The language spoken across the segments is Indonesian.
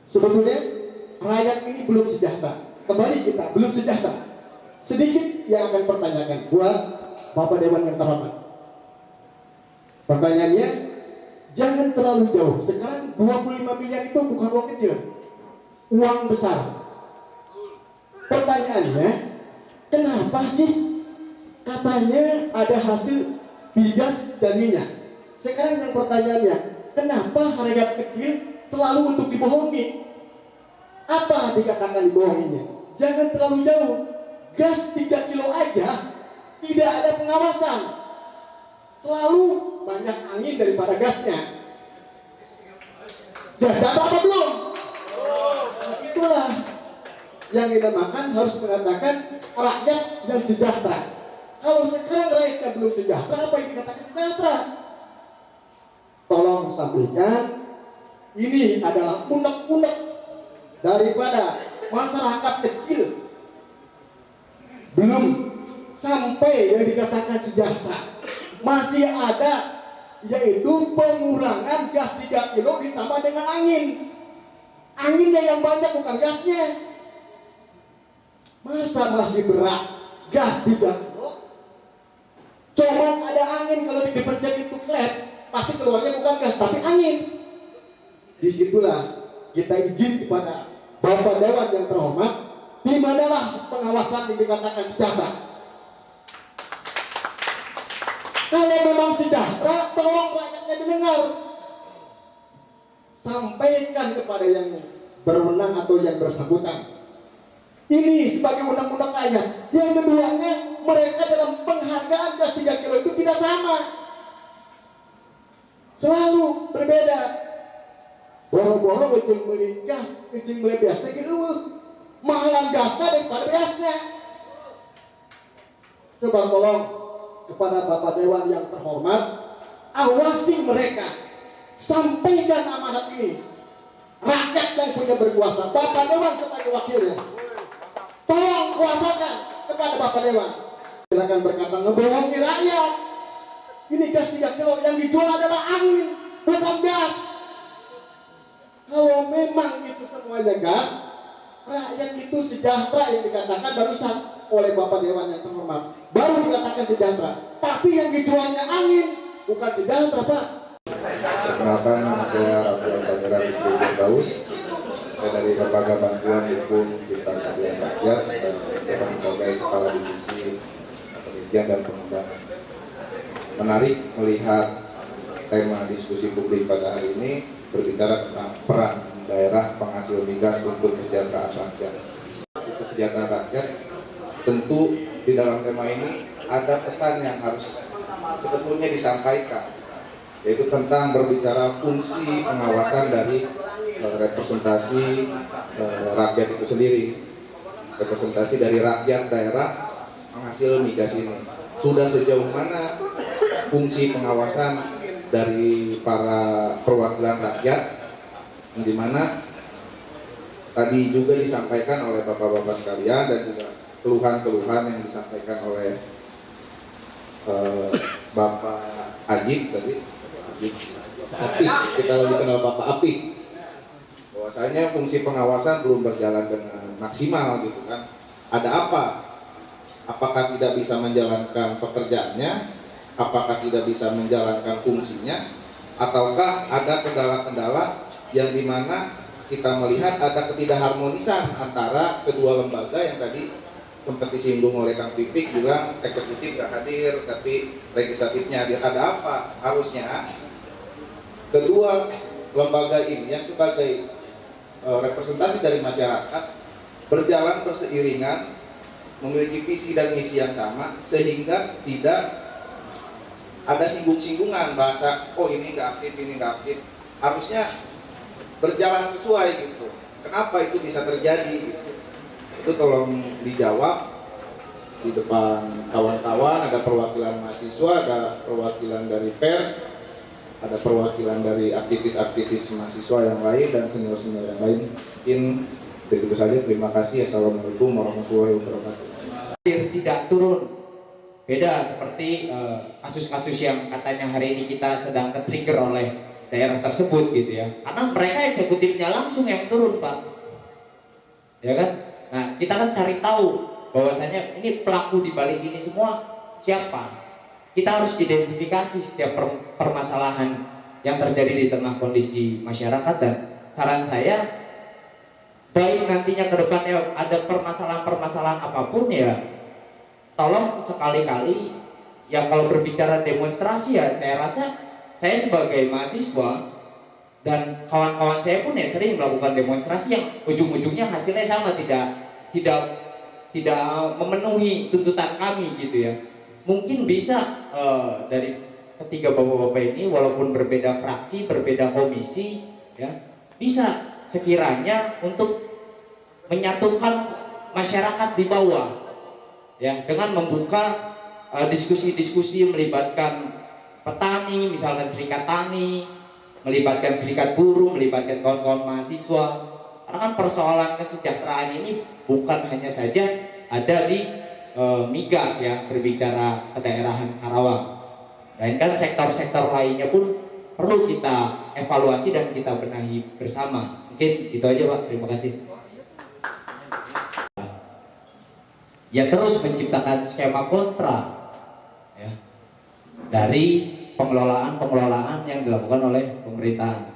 Sebetulnya rakyat ini belum sejahtera. Kembali kita belum sejahtera. Sedikit yang akan pertanyakan buat Bapak Dewan yang terhormat. Pertanyaannya, jangan terlalu jauh. Sekarang 25 miliar itu bukan uang kecil, uang besar. Pertanyaannya, kenapa sih katanya ada hasil bigas dan minyak? Sekarang yang pertanyaannya, kenapa harga kecil selalu untuk dibohongi? Apa dikatakan dibohonginya? Jangan terlalu jauh. Gas 3 kilo aja tidak ada pengawasan. Selalu banyak angin daripada gasnya. Sudah apa belum? Itulah yang kita makan, harus mengatakan rakyat yang sejahtera. Kalau sekarang rakyatnya belum sejahtera, apa yang dikatakan sejahtera? Tolong sampaikan, ini adalah unek-unek daripada masyarakat kecil, belum sampai yang dikatakan sejahtera. Masih ada, yaitu pengurangan gas 3 kilo ditambah dengan angin. Anginnya yang banyak, bukan gasnya. Masa masih berat gas 3 kilo? Cuman ada angin, kalau dipencet itu klep, pasti keluarnya bukan gas tapi angin. Disitulah kita izin kepada Bapak Dewan yang terhormat, di manalah pengawasan yang dikatakan sejahtera. Kalau memang sejahtera, tolong rakyatnya didengar. Sampaikan kepada yang berwenang atau yang bersangkutan. Ini sebagai undang-undang rakyat. Yang keduanya, mereka dalam penghargaan gas 3 kilo itu tidak sama. Selalu berbeda. Boro-boro kecil beli gas, kecil beli biasnya gitu. Mahalan gasnya daripada biasnya. Coba tolong kepada Bapak Dewan yang terhormat, awasi mereka, sampaikan amanat ini. Rakyat yang punya berkuasa, Bapak Dewan sebagai wakilnya, tolong kuasakan kepada Bapak Dewan. Silakan berkata ngebohongi rakyat. Ini gas 3 kilo yang dijual adalah angin, bukan gas. Kalau memang itu semuanya gas, rakyat itu sejahtera yang dikatakan barusan oleh Bapak Dewan yang terhormat, baru dikatakan sejahtera. Tapi yang dijualnya angin, bukan sejahtera, Pak. Perkenalkan, nama saya Rafael Pangeran Fitri Firdaus. Saya dari Lembaga Bantuan Hukum Cipta Keadilan Rakyat dan sebagai Kepala Divisi Penelitian dan Pengembangan. Menarik melihat tema diskusi publik pada hari ini berbicara tentang peran daerah penghasil migas untuk kesejahteraan rakyat. Untuk kesejahteraan rakyat, tentu di dalam tema ini ada pesan yang harus sebetulnya disampaikan, yaitu tentang berbicara fungsi pengawasan dari representasi rakyat itu sendiri, representasi dari rakyat daerah penghasil migas ini. Sudah sejauh mana fungsi pengawasan dari para perwakilan rakyat, di mana tadi juga disampaikan oleh bapak-bapak sekalian dan juga keluhan-keluhan yang disampaikan oleh Bapak Ajib tadi, Apik, kita lebih kenal Bapak Apik, bahwasanya fungsi pengawasan belum berjalan dengan maksimal gitu kan. Ada apa? Apakah tidak bisa menjalankan pekerjaannya? Apakah tidak bisa menjalankan fungsinya? Ataukah ada kendala-kendala yang dimana kita melihat ada ketidakharmonisan antara kedua lembaga yang tadi sempat disinggung oleh Kang Pipik, juga eksekutif gak hadir tapi legislatifnya hadir. Ada apa? Harusnya kedua lembaga ini yang sebagai representasi dari masyarakat berjalan berseiringan, memiliki visi dan misi yang sama, sehingga tidak ada singgung-singgungan bahasa, oh ini nggak aktif, ini nggak aktif. Harusnya berjalan sesuai gitu. Kenapa itu bisa terjadi gitu? Itu tolong dijawab di depan kawan-kawan. Ada perwakilan mahasiswa, ada perwakilan dari pers, ada perwakilan dari aktivis-aktivis mahasiswa yang lain dan senior-senior yang lain. Mungkin segitu saja. Terima kasih. Assalamualaikum warahmatullahi wabarakatuh. Tidak turun. Beda seperti kasus-kasus yang katanya hari ini kita sedang ke-trigger oleh daerah tersebut gitu ya, karena mereka eksekutifnya langsung yang turun Pak, ya kan. Nah kita kan cari tahu bahwasanya ini pelaku di balik ini semua siapa. Kita harus identifikasi setiap permasalahan yang terjadi di tengah kondisi masyarakat, dan saran saya baik nantinya ke depannya ada permasalahan-permasalahan apapun ya, tolong sekali-kali ya kalau berbicara demonstrasi ya, saya rasa saya sebagai mahasiswa dan kawan-kawan saya pun ya sering melakukan demonstrasi yang ujung-ujungnya hasilnya sama, tidak memenuhi tuntutan kami gitu ya. Mungkin bisa dari ketiga bapak-bapak ini walaupun berbeda fraksi, berbeda komisi ya, bisa sekiranya untuk menyatukan masyarakat di bawah ya, dengan membuka diskusi-diskusi melibatkan petani, misalkan serikat tani, melibatkan serikat buruh, melibatkan kawan-kawan mahasiswa. Karena kan persoalan kesejahteraan ini bukan hanya saja ada di migas ya, berbicara kedaerahan Karawang. Melainkan sektor-sektor lainnya pun perlu kita evaluasi dan kita benahi bersama. Mungkin itu aja Pak, terima kasih. Ya terus menciptakan skema kontra ya, dari pengelolaan yang dilakukan oleh pemerintahan.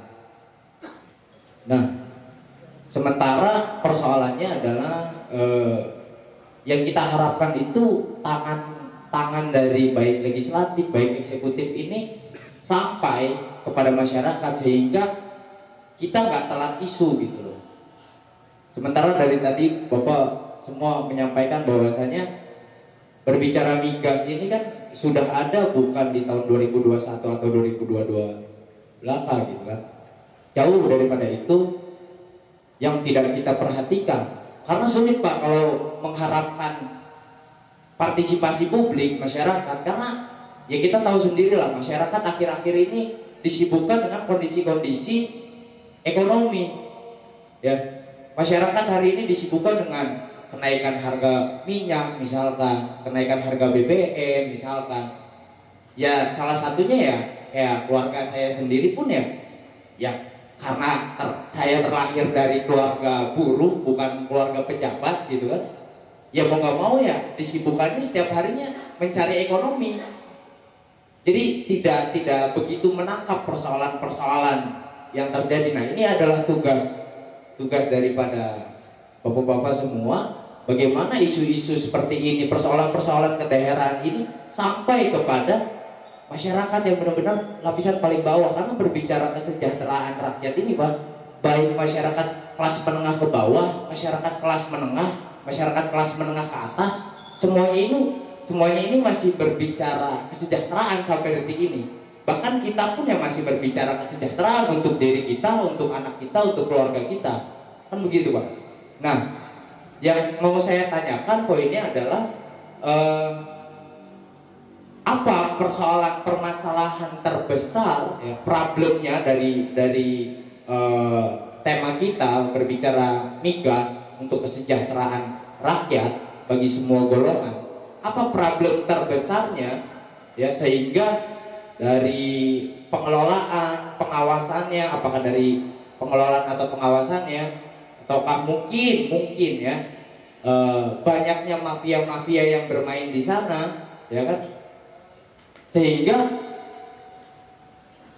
Nah, sementara persoalannya adalah yang kita harapkan itu tangan dari baik legislatif, baik eksekutif ini sampai kepada masyarakat sehingga kita nggak telat isu gitu loh. Sementara dari tadi Bapak semua menyampaikan bahwasanya berbicara migas ini kan sudah ada bukan di tahun 2021 atau 2022 belaka gitu kan. Jauh daripada itu yang tidak kita perhatikan. Karena sulit Pak kalau mengharapkan partisipasi publik masyarakat, karena ya kita tahu sendiri lah masyarakat akhir-akhir ini disibukkan dengan kondisi-kondisi ekonomi ya. Masyarakat hari ini disibukkan dengan kenaikan harga minyak misalkan, kenaikan harga BBM misalkan. Ya salah satunya ya keluarga saya sendiri pun ya karena saya terlahir dari keluarga buruh bukan keluarga pejabat gitu kan. Ya mau nggak mau ya disibukkannya setiap harinya mencari ekonomi. Jadi tidak begitu menangkap persoalan-persoalan yang terjadi. Nah ini adalah tugas daripada bapak-bapak semua. Bagaimana isu-isu seperti ini, persoalan-persoalan kedaerahan ini sampai kepada masyarakat yang benar-benar lapisan paling bawah. Karena berbicara kesejahteraan rakyat ini Pak, baik masyarakat kelas menengah ke bawah, masyarakat kelas menengah, masyarakat kelas menengah ke atas, semuanya ini masih berbicara kesejahteraan sampai detik ini. Bahkan kita pun yang masih berbicara kesejahteraan untuk diri kita, untuk anak kita, untuk keluarga kita. Kan begitu Pak. Nah, yang mau saya tanyakan poinnya adalah apa permasalahan terbesar ya, problemnya dari tema kita berbicara migas untuk kesejahteraan rakyat bagi semua golongan. Apa problem terbesarnya ya, sehingga dari pengelolaan, pengawasannya, apakah dari pengelolaan atau pengawasannya, ataukah mungkin ya banyaknya mafia-mafia yang bermain di sana, ya kan? Sehingga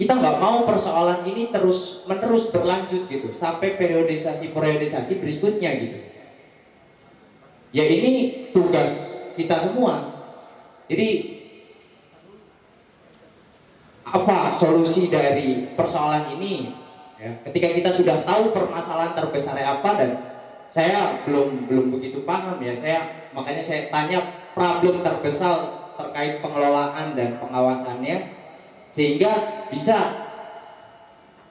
kita nggak mau persoalan ini terus-menerus berlanjut gitu sampai periodisasi berikutnya gitu. Ya ini tugas kita semua. Jadi apa solusi dari persoalan ini? Ya, ketika kita sudah tahu permasalahan terbesarnya apa, dan saya belum begitu paham ya, makanya saya tanya problem terbesar terkait pengelolaan dan pengawasannya, sehingga bisa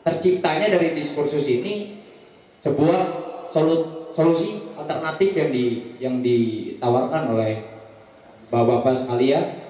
terciptanya dari diskursus ini sebuah solusi alternatif yang ditawarkan oleh bapak-bapak sekalian